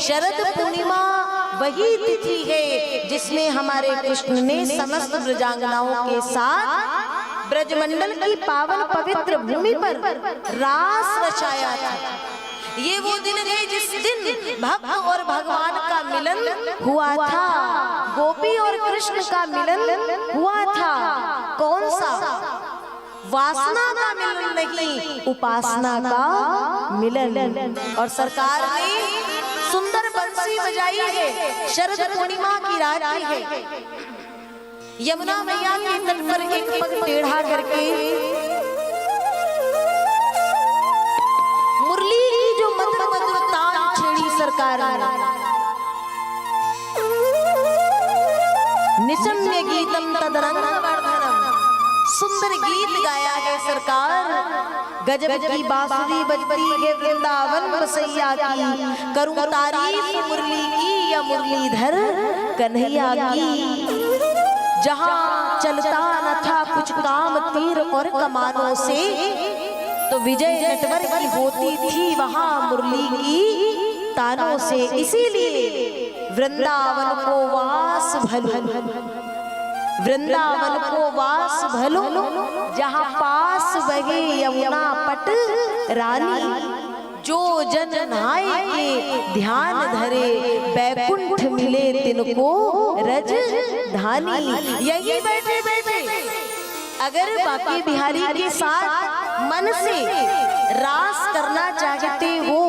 शरद पूर्णिमा वही तिथि है जिसमें हमारे कृष्ण ने समस्त ब्रजांगनाओं के साथ ब्रजमंडल की पावन पवित्र भूमि पर रास रचाया था। ये वो दिन है जिस दिन भक्त और भगवान का मिलन हुआ था, गोपी और कृष्ण का मिलन हुआ था। कौन सा? वासना का मिलन नहीं, उपासना का मिलन। और सरकार ने सुंदर बंसी बजाई है। शरद पूर्णिमा की रात है। यमुना मैया के तट पर एक पग टेढ़ा करके मुरली की जो मधुर मधुर तान छेड़ी सरकार ने। निशम्य गीतम तदरंग वर्धनम, सुंदर गीत गाया है सरकार। गजब की बांसुरी बजती है वृंदावन बसैया की, करूं तारीफ मुरली की या मुरलीधर कन्हैया की। जहां चलता न था कुछ काम तीर और कमानों से, तो विजय नटवर की होती थी वहां मुरली की तानों से। इसीलिए वृंदावन को वास भलो, वृंदावन को वास भलो, जहां पास बहे यमुना पट रानी। जो जन नहाए के ध्यान धरे, बैकुंठ मिले तिनको रज धानी। यही बैठे बैठे अगर बाकी बिहारी के साथ मन से रास करना चाहते हो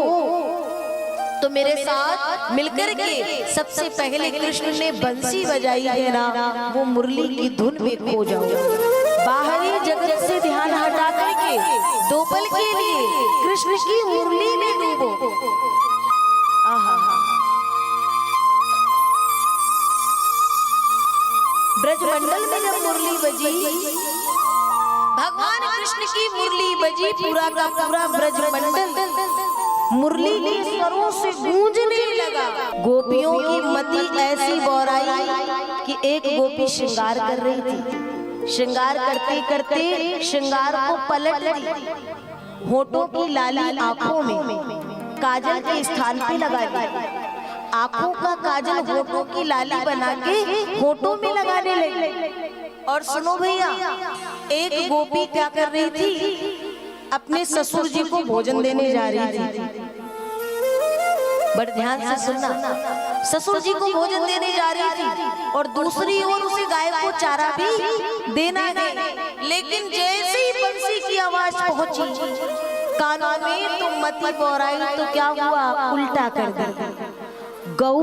तो मेरे साथ मिलकर के सबसे पहले कृष्ण ने बंसी बजाई है ना, वो मुरली की धुन में खो जाओ। बाहरी जगत से ध्यान हटा करके दो पल के लिए कृष्ण की मुरली में डूबो। आहा, ब्रजमंडल में जब मुरली बजी, भगवान कृष्ण की मुरली बजी, पूरा का पूरा ब्रजमंडल मुरली के स्वरों से गूंजने लगा। गोपियों की मति ऐसी बौराई कि एक गोपी श्रृंगार कर रही थी। श्रृंगार करते करते श्रृंगार को पलट दी, होठों की लाली आंखों में काजल के स्थान पे लगा दी। आंखों का काजल होठों की लाली बना के होठों में लगाने लगी। और सुनो भैया, एक गोपी क्या कर रही थी? अपने ससुर जी को भोजन देने जा रही थी। बड़े ध्यान से सुनना, ससुर जी को भोजन देने जा रही थी और दूसरी ओर उसे गाय को चारा भी देना है। लेकिन जैसे ही बंसी की आवाज पहुंची कानों में तो मति बौराई, तो क्या हुआ? उल्टा कर दिया। गौ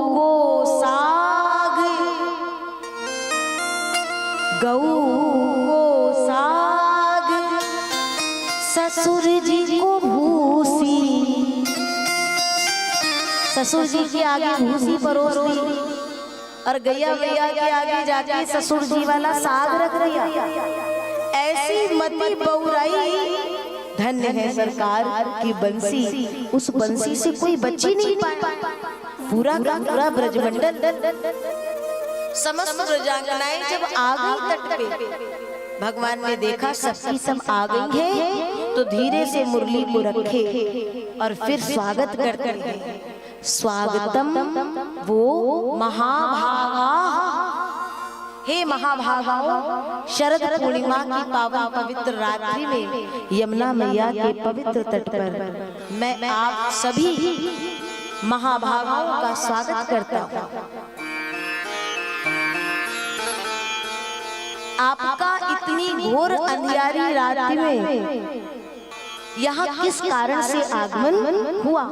को साग, गौ को साग, ससुर जी को भूसी। ससुर जी के आगे भूसी परोस दी और गैया गैया के आगे जाके ससुर जी वाला साग रख दिया। ऐसी मति बौराई। धन्य है सरकार की बंसी, उस बंसी से कोई बच्ची नहीं पाया। पूरा का पूरा ब्रजमंडल, समस्त ब्रजांगनाएं जब आ गई तट पे, भगवान ने देखा सबकी सब आ गई है, तो धीरे से मुरली को रखे और फिर स्वागत करते हैं। स्वागतम वो महाभागा। हे महाभागाओं, शरद पूर्णिमा की पावन पवित्र रात्रि में यमुना मैया के पवित्र तट पर मैं आप सभी महाभागाओं का स्वागत करता हूँ। आपका इतनी घोर अंधियारी रात्रि में यहाँ किस कारण से आगमन हुआ?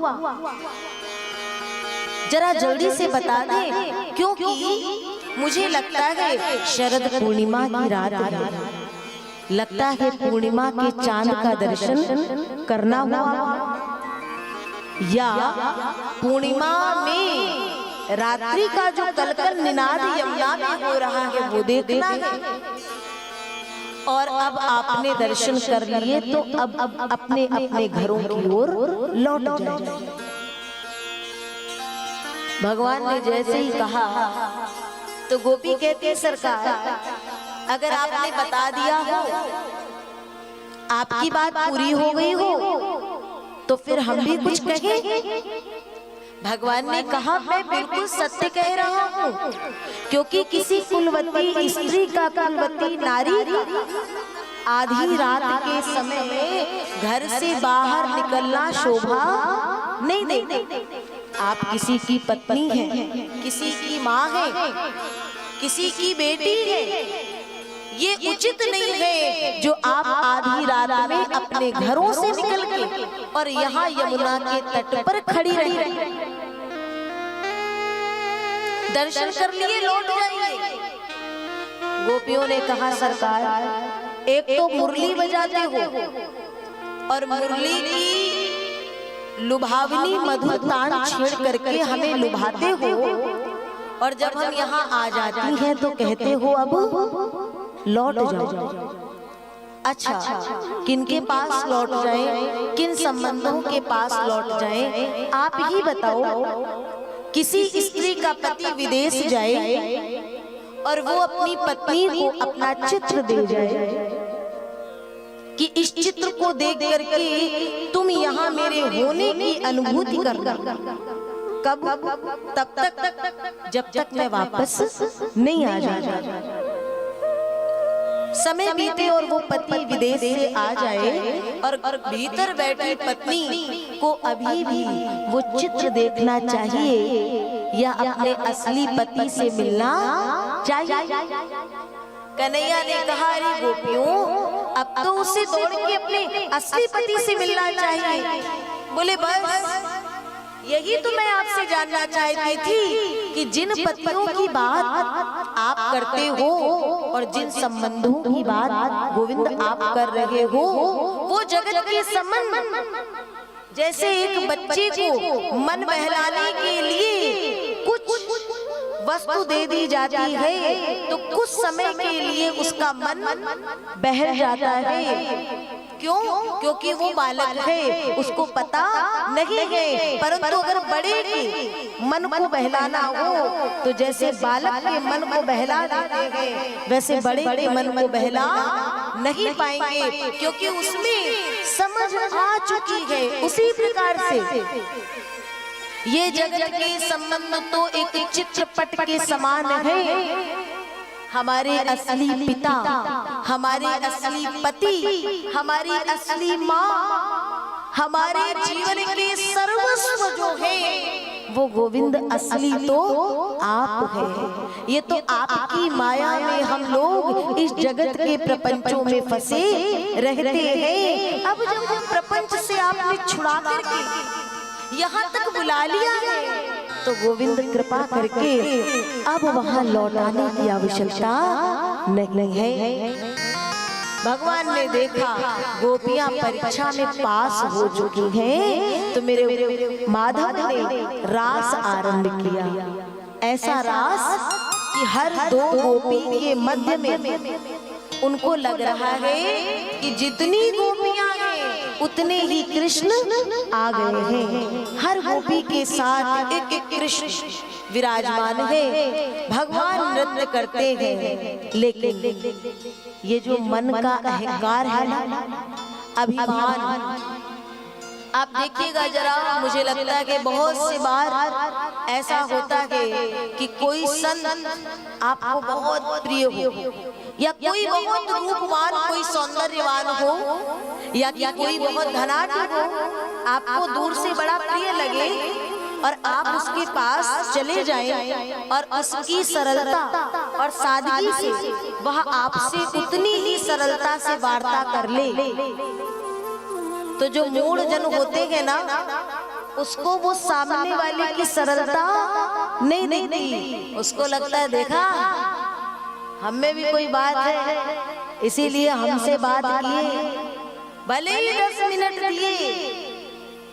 जरा जल्दी से बता दें, क्योंकि मुझे लगता है शरद पूर्णिमा की रात है। लगता है पूर्णिमा के चांद का दर्शन करना हुआ, या पूर्णिमा में रात्रि का जो कलकल निनाद यमुना में हो रहा है वो देखना है। और अब आपने दर्शन कर लिए तो अब अपने अपने घरों की ओर लौट जाए। भगवान ने जैसे ही कहा तो गोपी कहती है, सरकार अगर आपने बता दिया हो, आपकी बात पूरी हो गई हो, तो फिर हम भी कुछ कहें। भगवान ने कहा मैं बिल्कुल सत्य कह रहा हूँ, क्योंकि किसी कुलवती स्त्री का, कुलवती नारी का आधी रात के समय में घर से बाहर निकलना शोभा नहीं देते। आप किसी की पत्नी हैं, किसी की माँ है, किसी की बेटी है, ये उचित नहीं है जो आप आधी रात में अपने घरों से निकल के और यहाँ यमुना के तट पर खड़ी रही। दर्शन कर लिए लौट जाइए। गोपियों ने कहा सरकार, एक तो मुरली बजाते हो और मुरली की लुभावनी मधुर तान छेड़ करके हमें लुभाते हो, और जब हम यहाँ आ जाती हैं तो कहते हो अब लौट जाओ। अच्छा, किनके पास लौट जाएं, किन संबंधों के पास लौट जाएं, आप ही बताओ। किसी स्त्री का पति विदेश जाए और वो अपनी पत्नी को अपना चित्र दे जाए कि इस चित्र को देख करके तुम यहाँ मेरे होने की अनुभूति करना। कब? तब तक जब तक मैं वापस नहीं आ जाऊं। समय बीते और वो पति विदेश से आ जाए और भीतर बैठी पत्नी को अभी भी वो चित्र देखना चाहिए या अपने असली पति से मिलना चाहिए। कन्हैया ने कहा, अरे गोपियों, अब तो उसे दौड़ के अपने असली पति से मिलना चाहिए। बोले बस यही तो मैं आपसे जानना चाहती थी कि जिन पतियों की बात आप करते हो और जिन संबंधों की बात गोविंद आप कर रहे हो, वो जगत के संबंध जैसे एक बच्चे को मन बहलाने के लिए कुछ वस्तु दे दी जाती है तो कुछ समय के लिए उसका मन बहल जाता है। क्यों? क्योंकि वो बालक है, उसको पता नहीं है। परंतु अगर बड़े के मन को बहलाना हो तो जैसे बालक के मन को बहला देते हैं, वैसे बड़े के मन को बहला नहीं पाएंगे, क्योंकि उसमें समझ आ चुकी है। उसी प्रकार से ये जगत के संबंध तो एक चित्रपट के समान है। हमारे असली पिता, हमारे असली पति, हमारी असली माँ, हमारे जीवन के सर्वस्व जो है वो गोविंद असली तो आप है। ये तो आपकी माया में हम लोग इस जगत के प्रपंचों में फंसे रहते हैं। अब जब हम प्रपंच से आपने छुड़ा करके यहाँ तक बुला लिया है तो गोविंद कृपा करके अब वहाँ लौटाने की आवश्यकता नहीं है। भगवान ने देखा गोपियां परीक्षा में पास हो चुकी हैं तो मेरे माधव ने रास आरंभ किया। ऐसा रास कि हर दो गोपी के मध्य में उनको लग रहा है कि जितनी गोपियां हैं उतने ही कृष्ण आ गए हैं। हर गोपी के साथ एक एक कृष्ण विराजमान है, भगवान नृत्य करते हैं। लेकिन ये जो मन का अहंकार है ना, अभिमान, आप देखिएगा जरा, मुझे लगता है कि बहुत सी बार ऐसा होता है कि कोई संत आपको बहुत प्रिय हो या कोई बहुत रूपवान, कोई सौंदर्यवान हो या कोई बहुत धनाढ्य हो, आपको दूर से बड़ा प्रिय लगे और आप उसके पास चले जाएं और उसकी सरलता और सादगी से वह आपसे उतनी ही सरलता से वार्ता कर ले, तो जो मूढ़ जन होते हैं ना, उसको वो सामने वाले की सरलता नहीं दिखती। उसको लगता है देखा हम में भी कोई बात है, इसीलिए हमसे बात किए, भले ही 10 मिनट दिए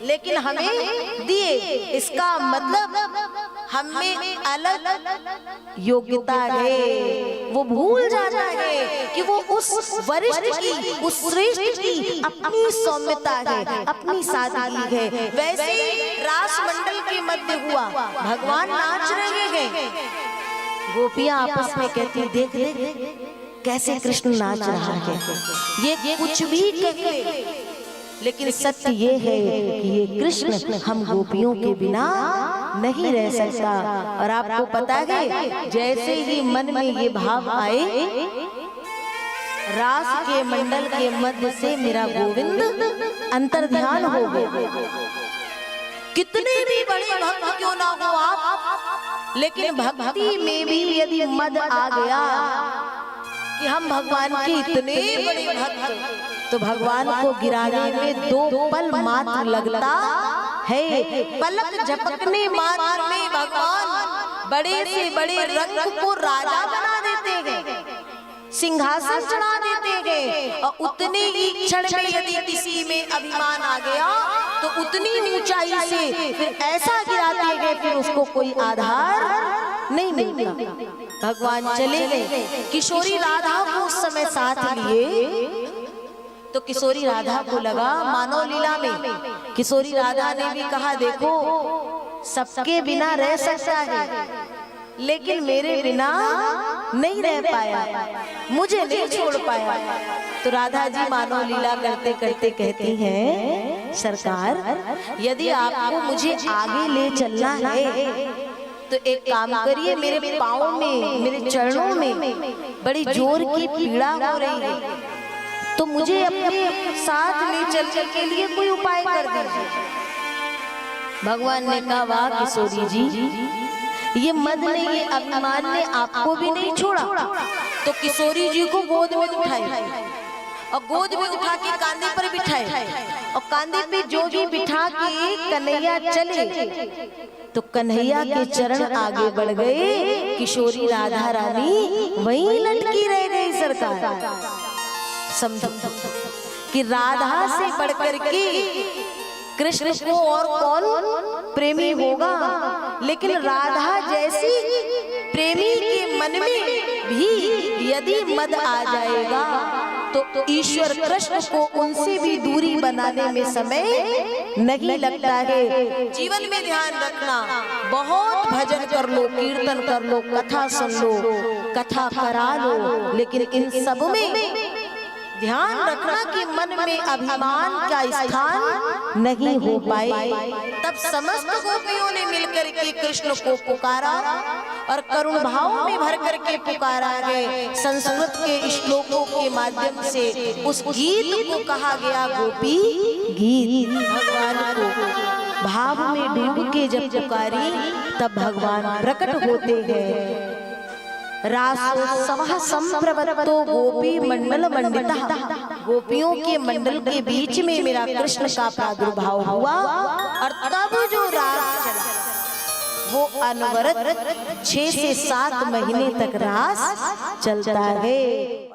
लेकिन हमें दिए। इसका मतलब हम में अलग योग्यता है। वो भूल जाता है कि वो उस वरिष्ठ की, उस श्रेष्ठ की अपनी सौम्यता है, अपनी सादगी है। वैसे रास मंडल के मध्य हुआ, भगवान नाच रहे हैं, गोपियां आपस में कहती देख देख कैसे कृष्ण नाच रहा है। ये कुछ भी कहे, लेकिन सत्य ये है कि ये कृष्ण हम गोपियों के बिना नहीं रह सकता। और आपको पता है जैसे ही मन में ये भाव आए, रास के मंडल के मध्य से मेरा गोविंद अंतर्ध्यान हो गए। कितने भी बड़े भक्त क्यों ना हो आप, लेकिन भक्ति में भी यदि मद आ गया कि हम भगवान के इतने बड़े भक्त, तो भगवान को गिराने में 2 पल मात्र लगता है। पलक झपकने मात्र में भगवान बड़े से बड़े रंग को राजा बना देते हैं, सिंहासन चढ़ा देते हैं। और उतने ही क्षण में यदि किसी में अभिमान आ गया तो उतनी ऊंचाई से फिर ऐसा गिराते हैं फिर उसको कोई आधार नहीं मिलता। भगवान चले गए, किशोरी राधा को उस समय साथ लिए, तो किशोरी राधा को लगा मानव लीला में किशोरी राधा ने भी कहा देखो सबके बिना रह सकता है, लेकिन मेरे बिना नहीं रह पाया, मुझे नहीं छोड़ पाया। तो राधा जी मानव लीला करते करते कहती हैं सरकार यदि आपको मुझे आगे ले चलना है तो एक काम करिए, मेरे पाँव में मेरे चरणों में बड़ी जोर की पीड़ा हो रही है, तो मुझे अपने साथ ले चलने के लिए कोई उपाय कर दीजिए। भगवान ने कहा वाह किशोरी जी, ये मद ने ये अभिमान ने आपको भी नहीं छोड़ा। तो किशोरी जी को गोद में उठाए और गोद में उठा के कांधे पर बिठाए और कांधे पे जो भी बिठा के कन्हैया चले तो कन्हैया के चरण आगे बढ़ गए, किशोरी राधा रानी वहीं लटकी रह गई। सरकार समझो कि राधा से बढ़कर के कृष्ण को और कौन प्रेमी होगा, लेकिन राधा जैसी प्रेमी के मन में भी यदि मद आ जाएगा तो ईश्वर कृष्ण को उनसे भी दूरी बनाने में समय नहीं लगता है। जीवन में ध्यान रखना, बहुत भजन कर लो, कीर्तन कर लो, कथा सुन लो, कथा करा लो, लेकिन इन सब में ध्यान रखना कि मन में अभिमान का स्थान नहीं हो पाए। तब समस्त गोपियों ने मिलकर के कृष्ण को पुकारा और करुण भाव में भर करके पुकारा है। संस्कृत के श्लोकों के माध्यम से उस गीत को कहा गया गोपी गीत। भगवान को भाव में डूब के जब पुकारी तब भगवान प्रकट होते हैं। रासोत्सवः संप्रवृत्तो गोपी मंडल मंडितः, गोपियों के मंडल के बीच में मेरा कृष्ण का प्रादुर्भाव हुआ और तब जो रास चला वो अनवरत 6 से 7 महीने तक रास चलता है।